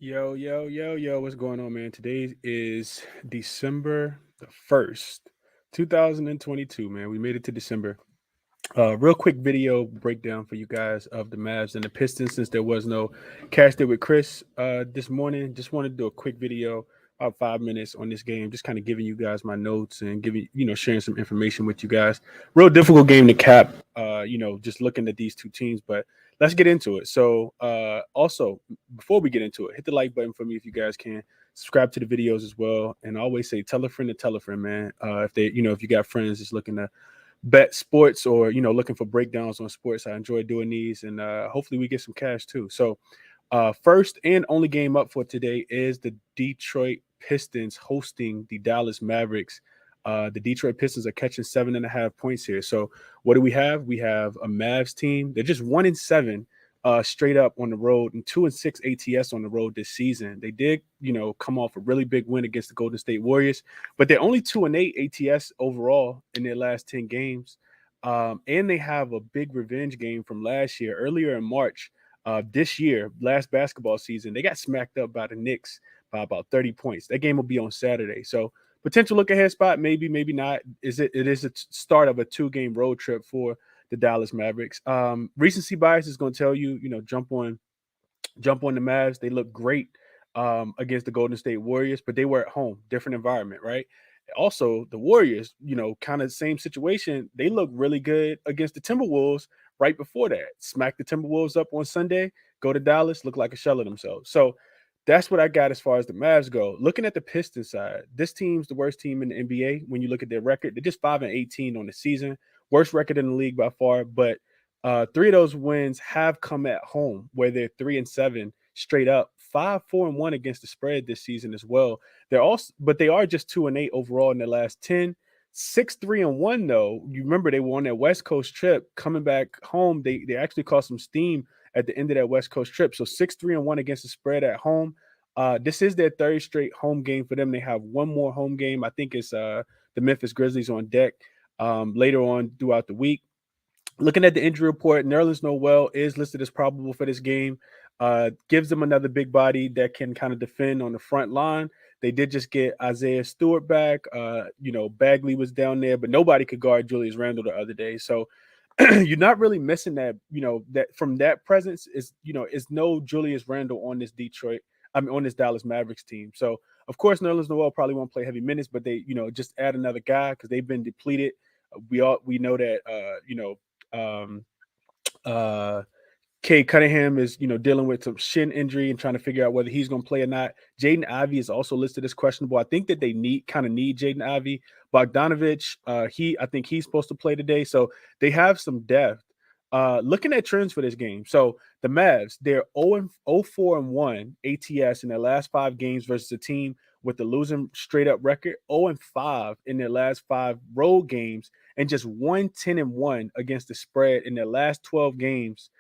Yo, yo, yo, yo, what's going on, man? Today is December the 1st, 2022, man. We made it to December. Real quick video breakdown for you guys of the Mavs and the Pistons since there was no cast it with Chris this morning. Just wanted to do a quick video, about 5 minutes on this game, just kind of giving you guys my notes and sharing some information with you guys. Real difficult game to cap, just looking at these two teams, but let's get into it. So, also, before we get into it, hit the like button for me if you guys can. Subscribe to the videos as well. And I always say, tell a friend, man. If you got friends just looking to bet sports or looking for breakdowns on sports, I enjoy doing these, and hopefully we get some cash too. So first and only game up for today is the Detroit Pistons hosting the Dallas Mavericks. The Detroit Pistons are catching 7.5 points here. So what do we have? We have a Mavs team. They're just 1-7 straight up on the road and 2-6 ATS on the road this season. They did, come off a really big win against the Golden State Warriors, but they're only 2-8 ATS overall in their last 10 games. And they have a big revenge game from last year, earlier in March. This year, last basketball season, they got smacked up by the Knicks by about 30 points. That game will be on Saturday. So potential look ahead spot, maybe, maybe not. It is a start of a 2-game road trip for the Dallas Mavericks. Recency bias is going to tell you, jump on the Mavs. They look great against the Golden State Warriors, but they were at home, different environment, right? Also, the Warriors, kind of same situation. They look really good against the Timberwolves right before that. Smack the Timberwolves up on Sunday, go to Dallas, look like a shell of themselves. So that's what I got as far as the Mavs go. Looking at the Pistons side, this team's the worst team in the NBA. When you look at their record, they're just 5-18 on the season, worst record in the league by far. But three of those wins have come at home, where they're 3-7 straight up, 5-4-1 against the spread this season as well. But they are just 2-8 overall in their last 10. 6-3-1 though. You remember they were on that West Coast trip. Coming back home, they actually caught some steam at the end of that West Coast trip. So 6-3-1 against the spread at home. This is their third straight home game for them. They have one more home game. I think it's the Memphis Grizzlies on deck later on throughout the week. Looking at the injury report, Nerlens Noel is listed as probable for this game. Gives them another big body that can kind of defend on the front line. They did just get Isaiah Stewart back. Bagley was down there, but nobody could guard Julius Randle the other day. So you're not really missing that. That from that presence is no Julius Randle on this on this Dallas Mavericks team. So of course, Nerlens Noel probably won't play heavy minutes, but they just add another guy because they've been depleted. We know that um, uh, Cade Cunningham is, dealing with some shin injury and trying to figure out whether he's going to play or not. Jaden Ivey is also listed as questionable. I think that they need Jaden Ivey. Bogdanovich, I think he's supposed to play today. So they have some depth. Looking at trends for this game. So the Mavs, they're 0-4-1 ATS in their last 5 games versus a team with the losing straight up record, 0-5 in their last 5 road games, and just 1-10-1 against the spread in their last 12 games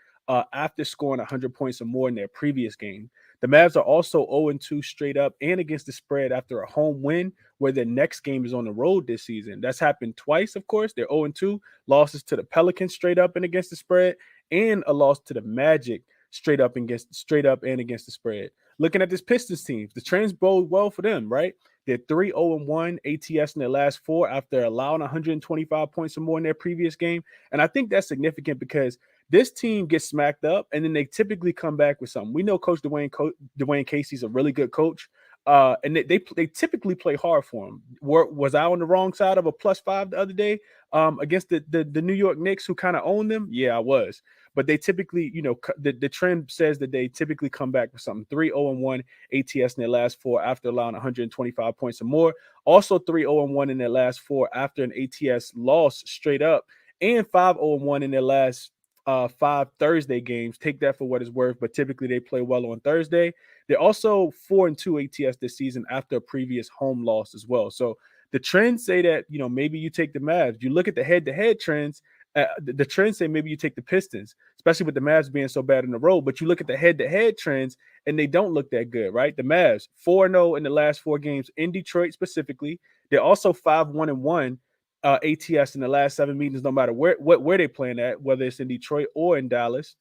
after scoring 100 points or more in their previous game. The Mavs are also 0-2 straight up and against the spread after a home win, where their next game is on the road this season. That's happened twice, of course. They're 0-2, losses to the Pelicans straight up and against the spread, and a loss to the Magic straight up and against the spread. Looking at this Pistons team, the trends bode well for them, right? They're 3-0-1 ATS in their last 4 after allowing 125 points or more in their previous game. And I think that's significant because this team gets smacked up and then they typically come back with something. We know Coach Dwayne Casey's a really good coach. And they typically play hard for him. Was I on the wrong side of a +5 the other day against the New York Knicks, who kind of own them? Yeah, I was. But they typically, the trend says that they typically come back with something. 3-0-1 ATS in their last 4 after allowing 125 points or more. Also 3-0-1 in their last 4 after an ATS loss straight up, and 5-0-1 in their last 5 Thursday games. Take that for what it's worth, but typically they play well on Thursday. They're also 4-2 ATS this season after a previous home loss as well. So the trends say that, maybe you take the Mavs. You look at the head-to-head trends, the trends say maybe you take the Pistons, especially with the Mavs being so bad in the road. But you look at the head-to-head trends, and they don't look that good, right? The Mavs, 4-0 in the last 4 games in Detroit specifically. They're also 5-1-1 ATS in the last 7 meetings, no matter where they're playing at, whether it's in Detroit or in Dallas.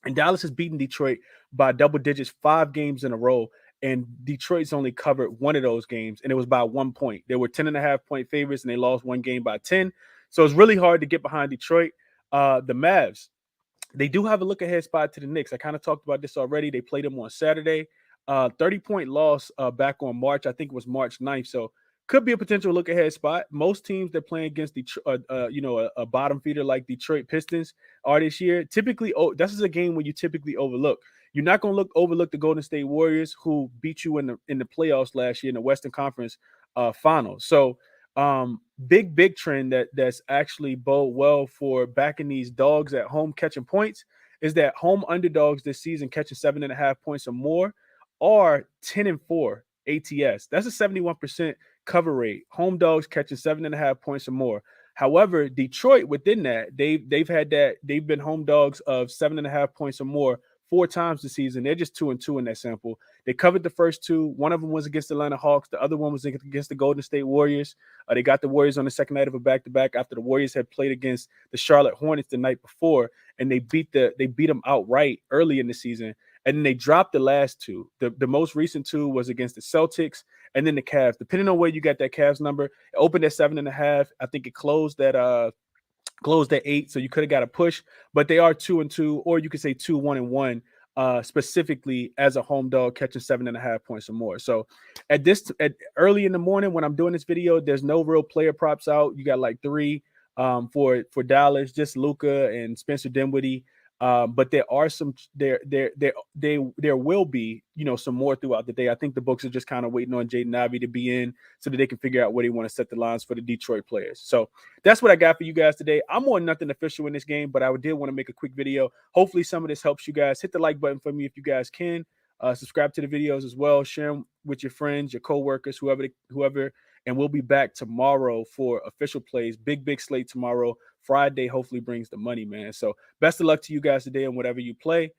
And Dallas has beaten Detroit by double digits 5 games in a row. And Detroit's only covered one of those games, and it was by 1 point. They were 10.5 point favorites, and they lost one game by 10. So it's really hard to get behind Detroit. The Mavs, they do have a look ahead spot to the Knicks. I kind of talked about this already. They played them on Saturday. 30-point loss back on March. I think it was March 9th. So could be a potential look ahead spot. Most teams that play against a bottom feeder like Detroit Pistons are this year. Typically, this is a game where you typically overlook. You're not going to overlook the Golden State Warriors, who beat you in the playoffs last year in the Western Conference Finals. So big trend that's actually bode well for backing these dogs at home catching points is that home underdogs this season catching 7.5 points or more are 10-4 ATS. That's a 71% cover rate. Home dogs catching 7.5 points or more. However, Detroit within that, they've been home dogs of 7.5 points or more 4 times this season. They're just 2-2 in that sample. They covered the first two. One of them was against the Atlanta Hawks. The other one was against the Golden State Warriors. They got the Warriors on the second night of a back-to-back after the Warriors had played against the Charlotte Hornets the night before, and they beat them outright early in the season. And then they dropped the last two. The most recent two was against the Celtics and then the Cavs. Depending on where you got that Cavs number, it opened at 7.5. I think it closed at 8, so you could have got a push, but they are 2-2, or you could say 2-1-1, specifically as a home dog catching 7.5 points or more. So at early in the morning when I'm doing this video, there's no real player props out. You got like 3 for Dallas, just Luka and Spencer Dinwiddie. But there are there will be, some more throughout the day. I think the books are just kind of waiting on Jaden Ivey to be in so that they can figure out where they want to set the lines for the Detroit players. So that's what I got for you guys today. I'm on nothing official in this game, but I did want to make a quick video. Hopefully some of this helps you guys. Hit the like button for me if you guys can. Subscribe to the videos as well. Share them with your friends, your coworkers, whoever. And we'll be back tomorrow for official plays. Big slate tomorrow. Friday hopefully brings the money, man. So best of luck to you guys today on whatever you play.